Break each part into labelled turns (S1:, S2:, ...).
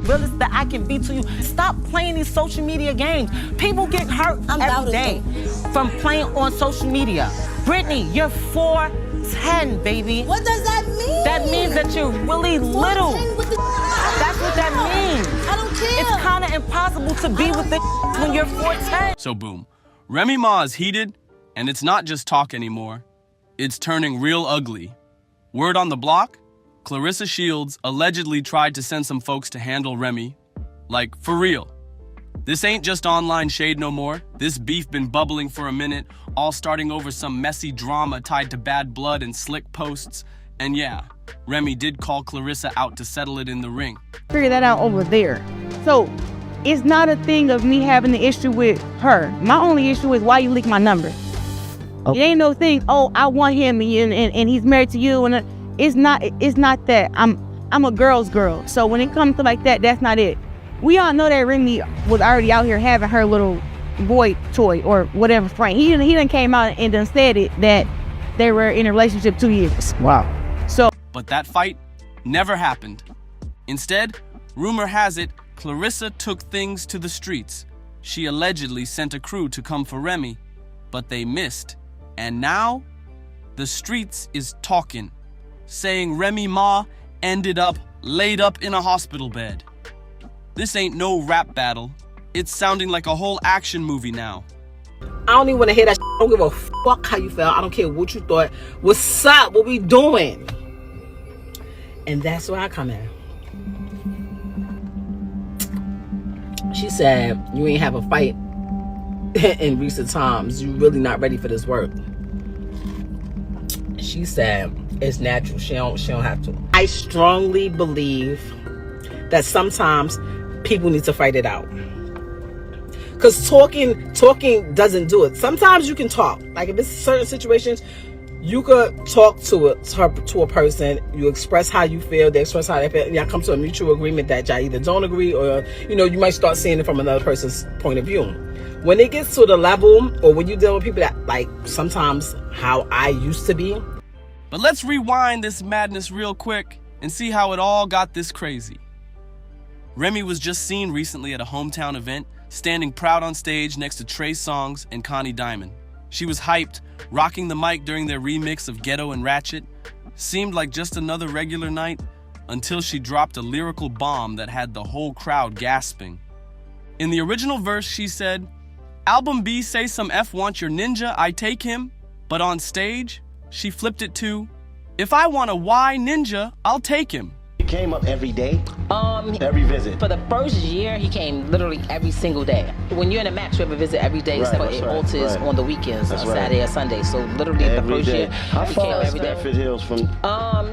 S1: realest that I can be to you. Stop playing these social media games. People get hurt every day from playing on social media. Brittany, you're 4'10", baby.
S2: What does that mean?
S1: That means that you're really little. That's what that means.
S2: I don't care.
S1: It's kind of impossible to be with the when you're 4'10".
S3: So boom, Remy Ma is heated, and it's not just talk anymore. It's turning real ugly. Word on the block, Claressa Shields allegedly tried to send some folks to handle Remy. Like, for real. This ain't just online shade no more. This beef been bubbling for a minute, all starting over some messy drama tied to bad blood and slick posts. And yeah, Remy did call Clarissa out to settle it in the ring.
S4: Figure that out over there. So it's not a thing of me having the issue with her. My only issue is why you leak my number. It ain't no thing, oh, I want him and he's married to you. And it's not that. I'm a girl's girl. So when it comes to like that, that's not it. We all know that Remy was already out here having her little boy toy or whatever friend. He done came out and done said it that they were in a relationship 2 years.
S5: Wow.
S4: So,
S3: but that fight never happened. Instead, rumor has it, Clarissa took things to the streets. She allegedly sent a crew to come for Remy, but they missed. And now, the streets is talking, saying Remy Ma ended up laid up in a hospital bed. This ain't no rap battle. It's sounding like a whole action movie now.
S6: I don't even want to hear that shit. I don't give a fuck how you felt. I don't care what you thought. What's up? What we doing? And that's where I come in. She said, you ain't have a fight in recent times. You really not ready for this work. She said, it's natural. She don't have to. I strongly believe that sometimes people need to fight it out. Because talking doesn't do it. Sometimes you can talk. Like if it's certain situations, you could talk to a person. You express how you feel. They express how they feel. Y'all come to a mutual agreement that y'all either don't agree or, you might start seeing it from another person's point of view. When it gets to the level or when you deal with people that, like, sometimes how I used to be.
S3: But let's rewind this madness real quick and see how it all got this crazy. Remy was just seen recently at a hometown event, standing proud on stage next to Trey Songz and Connie Diamond. She was hyped, rocking the mic during their remix of Ghetto and Ratchet. Seemed like just another regular night until she dropped a lyrical bomb that had the whole crowd gasping. In the original verse, she said, "Album B say some F want your ninja, I take him." But on stage, she flipped it to, "If I want a Y ninja, I'll take him."
S5: He came up every day? Every visit?
S7: For the first year, he came literally every single day. When you're in a match, you have a visit every day, except for it alters on the weekends, on Saturday or Sunday. So literally the first year,
S5: How
S7: he
S5: far
S7: came
S5: is
S7: every day.
S5: Stafford Hills from?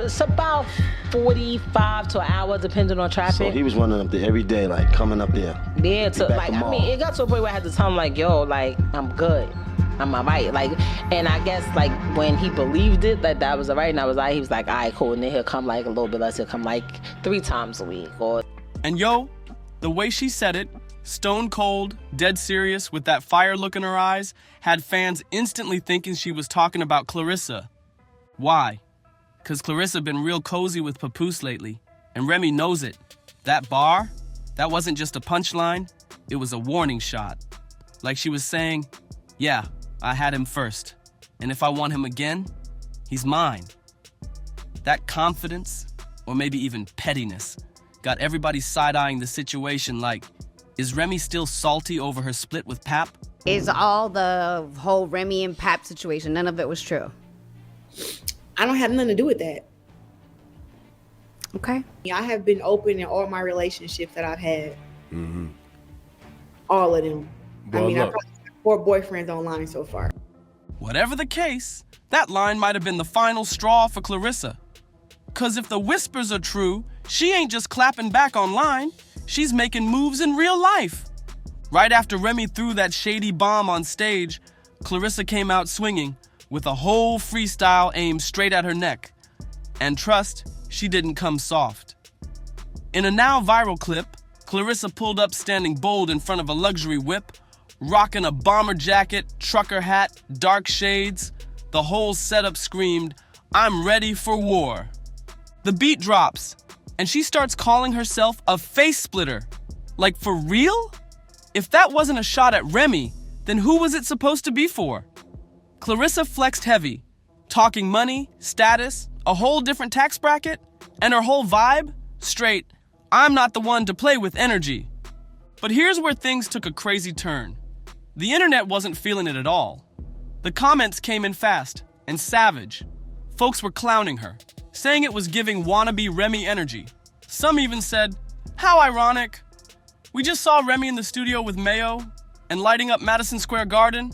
S7: It's about 45 to an hour, depending on traffic.
S5: So he was running up there every day, like coming up there.
S7: Yeah, it got to a point where I had to tell him, like, yo, like, I'm good. I'm all right. Like, and I guess, like, when he believed it, that was all right, and I was like, he was like, all right, cool. And then he'll come, like, a little bit less. He'll come, like, 3 times a week.
S3: And yo, the way she said it, stone cold, dead serious, with that fire look in her eyes, had fans instantly thinking she was talking about Clarissa. Why? Because Clarissa been real cozy with Papoose lately, and Remy knows it. That bar, that wasn't just a punchline, it was a warning shot. Like she was saying, yeah, I had him first, and if I want him again, he's mine. That confidence, or maybe even pettiness, got everybody side-eyeing the situation like, is Remy still salty over her split with Pap?
S8: It's all the whole Remy and Pap situation. None of it was true.
S2: I don't have nothing to do with that.
S8: Okay.
S2: I have been open in all my relationships that I've had. All of them.
S9: Well,
S2: I probably have 4 boyfriends online so far.
S3: Whatever the case, that line might have been the final straw for Clarissa. Cause if the whispers are true, she ain't just clapping back online, she's making moves in real life. Right after Remy threw that shady bomb on stage, Clarissa came out swinging with a whole freestyle aimed straight at her neck. And trust, she didn't come soft. In a now viral clip, Clarissa pulled up standing bold in front of a luxury whip, rocking a bomber jacket, trucker hat, dark shades. The whole setup screamed, "I'm ready for war." The beat drops, And she starts calling herself a face splitter. Like, for real? If that wasn't a shot at Remy, then who was it supposed to be for? Clarissa flexed heavy, talking money, status, a whole different tax bracket, and her whole vibe, straight, I'm not the one to play with energy. But here's where things took a crazy turn. The internet wasn't feeling it at all. The comments came in fast and savage. Folks were clowning her, saying it was giving wannabe Remy energy. Some even said, how ironic. We just saw Remy in the studio with Mayo and lighting up Madison Square Garden,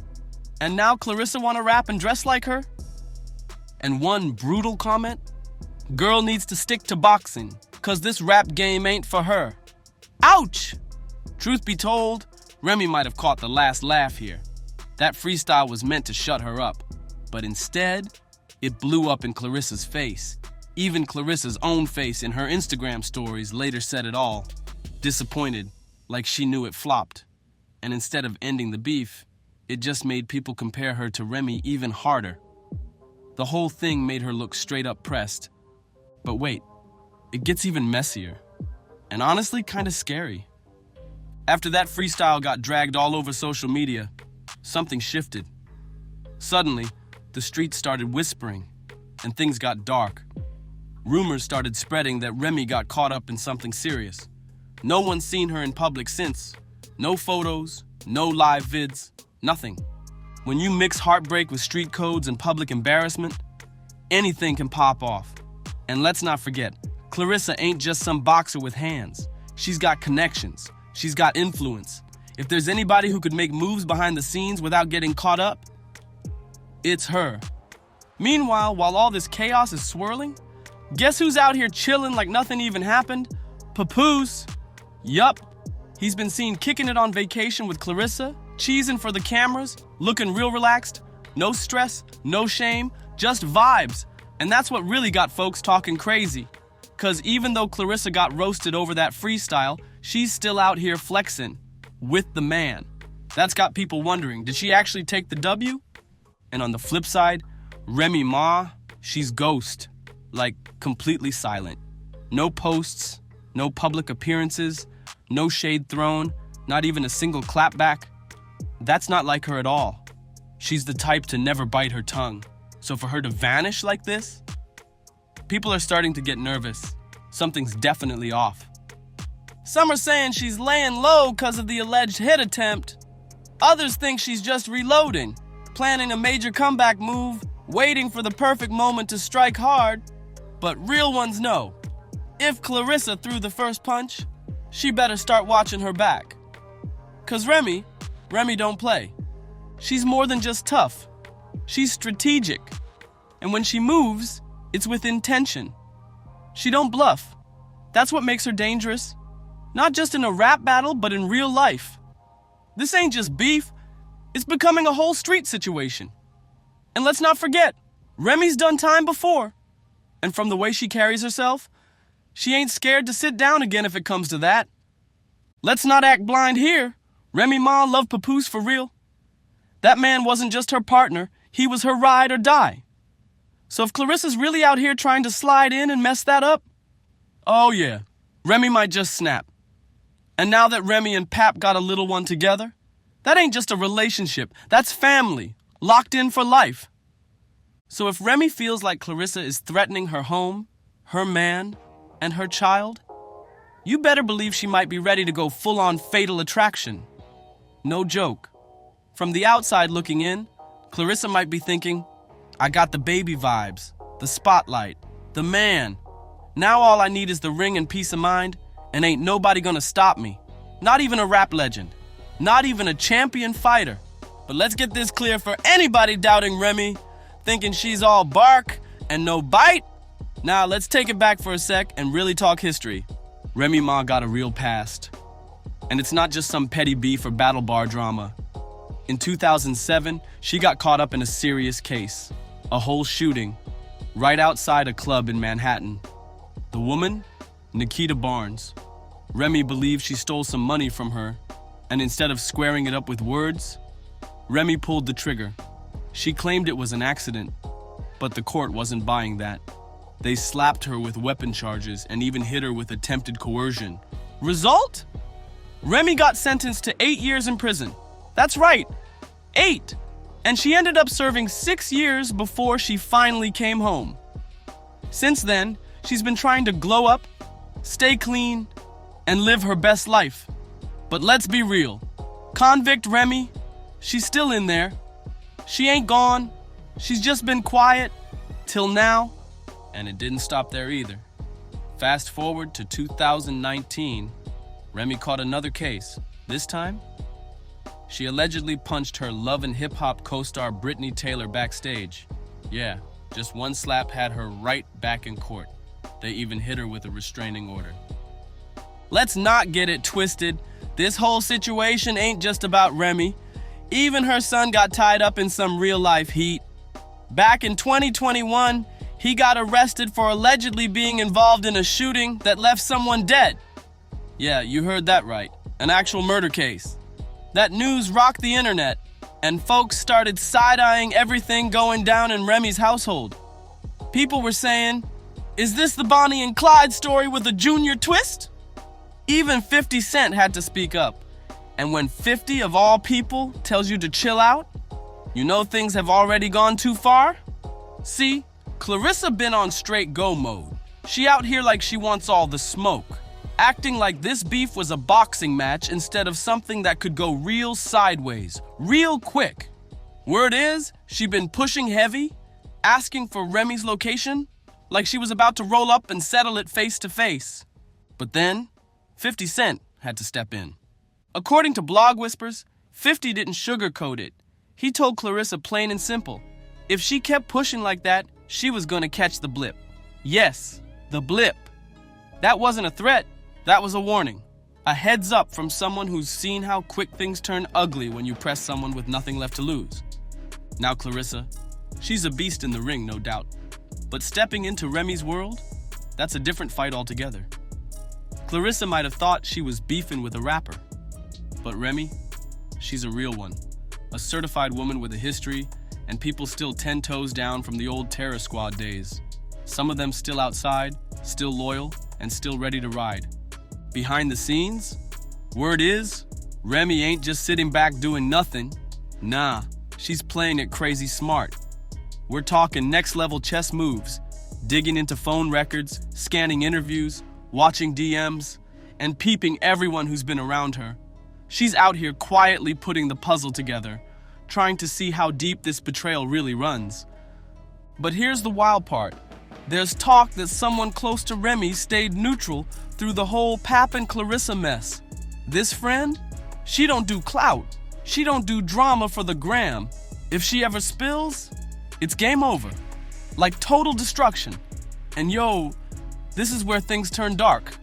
S3: and now Clarissa wanna rap and dress like her? And one brutal comment, girl needs to stick to boxing, cause this rap game ain't for her. Ouch! Truth be told, Remy might have caught the last laugh here. That freestyle was meant to shut her up, but instead, it blew up in Clarissa's face. Even Clarissa's own face in her Instagram stories later said it all. Disappointed, like she knew it flopped. And instead of ending the beef, it just made people compare her to Remy even harder. The whole thing made her look straight up pressed. But wait, it gets even messier. And honestly, kinda scary. After that freestyle got dragged all over social media, something shifted. Suddenly, the streets started whispering, and things got dark. Rumors started spreading that Remy got caught up in something serious. No one's seen her in public since. No photos, no live vids, nothing. When you mix heartbreak with street codes and public embarrassment, anything can pop off. And let's not forget, Clarissa ain't just some boxer with hands. She's got connections. She's got influence. If there's anybody who could make moves behind the scenes without getting caught up, it's her. Meanwhile, while all this chaos is swirling, guess who's out here chilling like nothing even happened? Papoose. Yup. He's been seen kicking it on vacation with Clarissa, cheesing for the cameras, looking real relaxed. No stress, no shame, just vibes. And that's what really got folks talking crazy. Cause even though Clarissa got roasted over that freestyle, she's still out here flexing with the man. That's got people wondering, did she actually take the W? And on the flip side, Remy Ma, she's ghost, like completely silent. No posts, no public appearances, no shade thrown, not even a single clapback. That's not like her at all. She's the type to never bite her tongue. So for her to vanish like this, people are starting to get nervous. Something's definitely off. Some are saying she's laying low because of the alleged hit attempt. Others think she's just reloading, planning a major comeback move, waiting for the perfect moment to strike hard. But real ones know, if Clarissa threw the first punch, she better start watching her back. Cause Remy don't play. She's more than just tough. She's strategic. And when she moves, it's with intention. She don't bluff. That's what makes her dangerous. Not just in a rap battle, but in real life. This ain't just beef. It's becoming a whole street situation. And let's not forget, Remy's done time before. And from the way she carries herself, she ain't scared to sit down again if it comes to that. Let's not act blind here. Remy Ma loved Papoose for real. That man wasn't just her partner, he was her ride or die. So if Clarissa's really out here trying to slide in and mess that up, oh yeah, Remy might just snap. And now that Remy and Pap got a little one together, that ain't just a relationship, that's family, locked in for life. So if Remy feels like Clarissa is threatening her home, her man, and her child, you better believe she might be ready to go full-on fatal attraction. No joke. From the outside looking in, Clarissa might be thinking, I got the baby vibes, the spotlight, the man. Now all I need is the ring and peace of mind, and ain't nobody gonna stop me. Not even a rap legend. Not even a champion fighter. But let's get this clear for anybody doubting Remy, thinking she's all bark and no bite. Now let's take it back for a sec and really talk history. Remy Ma got a real past. And it's not just some petty beef or battle bar drama. In 2007, she got caught up in a serious case. A whole shooting, right outside a club in Manhattan. The woman? Nikita Barnes. Remy believed she stole some money from her, and instead of squaring it up with words, Remy pulled the trigger. She claimed it was an accident, but the court wasn't buying that. They slapped her with weapon charges and even hit her with attempted coercion. Result? Remy got sentenced to 8 years in prison. That's right, 8. And she ended up serving 6 years before she finally came home. Since then, she's been trying to glow up, stay clean, and live her best life. But let's be real. Convict Remy, she's still in there. She ain't gone. She's just been quiet till now. And it didn't stop there either. Fast forward to 2019, Remy caught another case. This time, she allegedly punched her Love and Hip Hop co-star Brittany Taylor backstage. Yeah, just one slap had her right back in court. They even hit her with a restraining order. Let's not get it twisted. This whole situation ain't just about Remy. Even her son got tied up in some real-life heat. Back in 2021, he got arrested for allegedly being involved in a shooting that left someone dead. Yeah, you heard that right. An actual murder case. That news rocked the internet, and folks started side-eyeing everything going down in Remy's household. People were saying, is this the Bonnie and Clyde story with a junior twist? Even 50 Cent had to speak up. And when 50 of all people tells you to chill out, you know things have already gone too far? See, Clarissa been on straight go mode. She out here like she wants all the smoke, acting like this beef was a boxing match instead of something that could go real sideways, real quick. Word is, she been pushing heavy, asking for Remy's location, like she was about to roll up and settle it face to face. But then, 50 Cent had to step in. According to blog whispers, 50 didn't sugarcoat it. He told Clarissa plain and simple, if she kept pushing like that, she was gonna catch the blip. Yes, the blip. That wasn't a threat, that was a warning. A heads up from someone who's seen how quick things turn ugly when you press someone with nothing left to lose. Now Clarissa, she's a beast in the ring, no doubt. But stepping into Remy's world, that's a different fight altogether. Clarissa might have thought she was beefing with a rapper. But Remy, she's a real one. A certified woman with a history, and people still 10 toes down from the old Terror Squad days. Some of them still outside, still loyal, and still ready to ride. Behind the scenes, word is, Remy ain't just sitting back doing nothing. Nah, she's playing it crazy smart. We're talking next level chess moves, digging into phone records, scanning interviews, watching DMs, and peeping everyone who's been around her. She's out here quietly putting the puzzle together, trying to see how deep this betrayal really runs. But here's the wild part. There's talk that someone close to Remy stayed neutral through the whole Pap and Clarissa mess. This friend? She don't do clout. She don't do drama for the gram. If she ever spills, it's game over. Like total destruction. And yo, this is where things turn dark.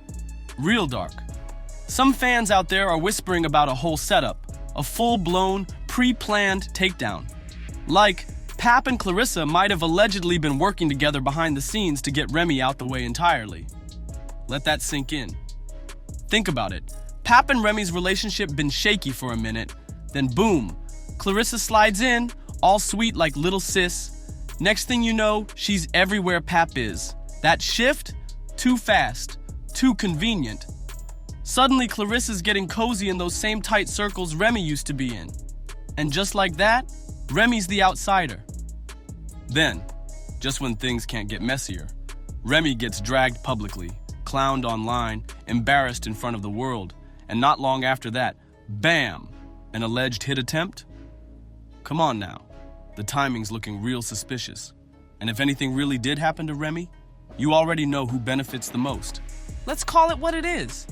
S3: Real dark. Some fans out there are whispering about a whole setup, a full-blown, pre-planned takedown. Like, Pap and Clarissa might have allegedly been working together behind the scenes to get Remy out the way entirely. Let that sink in. Think about it. Pap and Remy's relationship been shaky for a minute, then boom, Clarissa slides in, all sweet like little sis. Next thing you know, she's everywhere Pap is. That shift? Too fast, too convenient. Suddenly, Clarissa's getting cozy in those same tight circles Remy used to be in. And just like that, Remy's the outsider. Then, just when things can't get messier, Remy gets dragged publicly, clowned online, embarrassed in front of the world, and not long after that, bam, an alleged hit attempt? Come on now, the timing's looking real suspicious. And if anything really did happen to Remy, you already know who benefits the most. Let's call it what it is.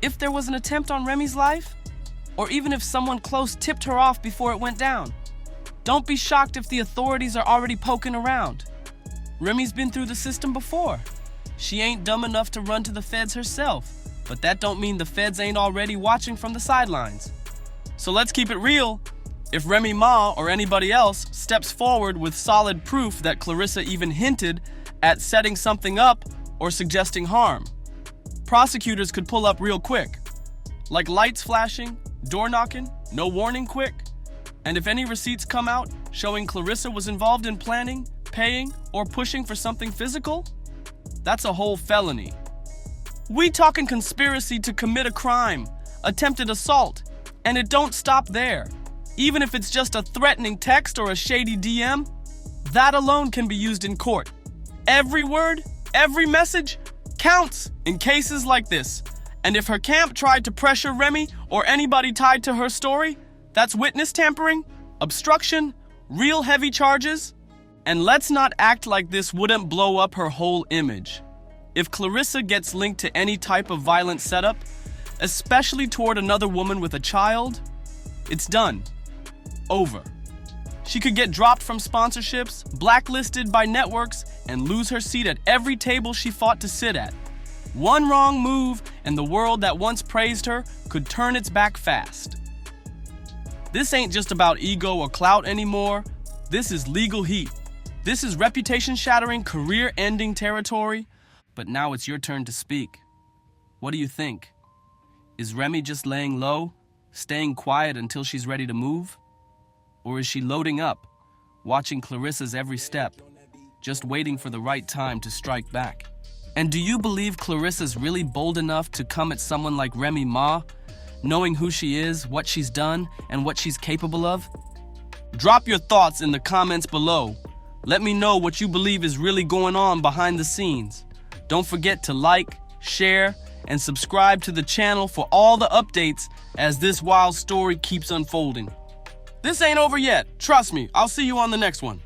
S3: If there was an attempt on Remy's life, or even if someone close tipped her off before it went down, don't be shocked if the authorities are already poking around. Remy's been through the system before. She ain't dumb enough to run to the feds herself, but that don't mean the feds ain't already watching from the sidelines. So let's keep it real. If Remy Ma or anybody else steps forward with solid proof that Clarissa even hinted at setting something up or suggesting harm, prosecutors could pull up real quick. Like lights flashing, door knocking, no warning quick. And if any receipts come out showing Clarissa was involved in planning, paying, or pushing for something physical, That's a whole felony. We talking conspiracy to commit a crime, attempted assault, and it don't stop there. Even if it's just a threatening text or a shady DM, that alone can be used in court. Every word, every message counts in cases like this. And if her camp tried to pressure Remy or anybody tied to her story, that's witness tampering, obstruction, real heavy charges. And let's not act like this wouldn't blow up her whole image. If Clarissa gets linked to any type of violent setup, especially toward another woman with a child, it's done. Over. She could get dropped from sponsorships, blacklisted by networks, and lose her seat at every table she fought to sit at. One wrong move, and the world that once praised her could turn its back fast. This ain't just about ego or clout anymore. This is legal heat. This is reputation-shattering, career-ending territory. But now it's your turn to speak. What do you think? Is Remy just laying low, staying quiet until she's ready to move? Or is she loading up, watching Clarissa's every step, just waiting for the right time to strike back? And do you believe Clarissa's really bold enough to come at someone like Remy Ma, knowing who she is, what she's done, and what she's capable of? Drop your thoughts in the comments below. Let me know what you believe is really going on behind the scenes. Don't forget to like, share, and subscribe to the channel for all the updates as this wild story keeps unfolding. This ain't over yet. Trust me, I'll see you on the next one.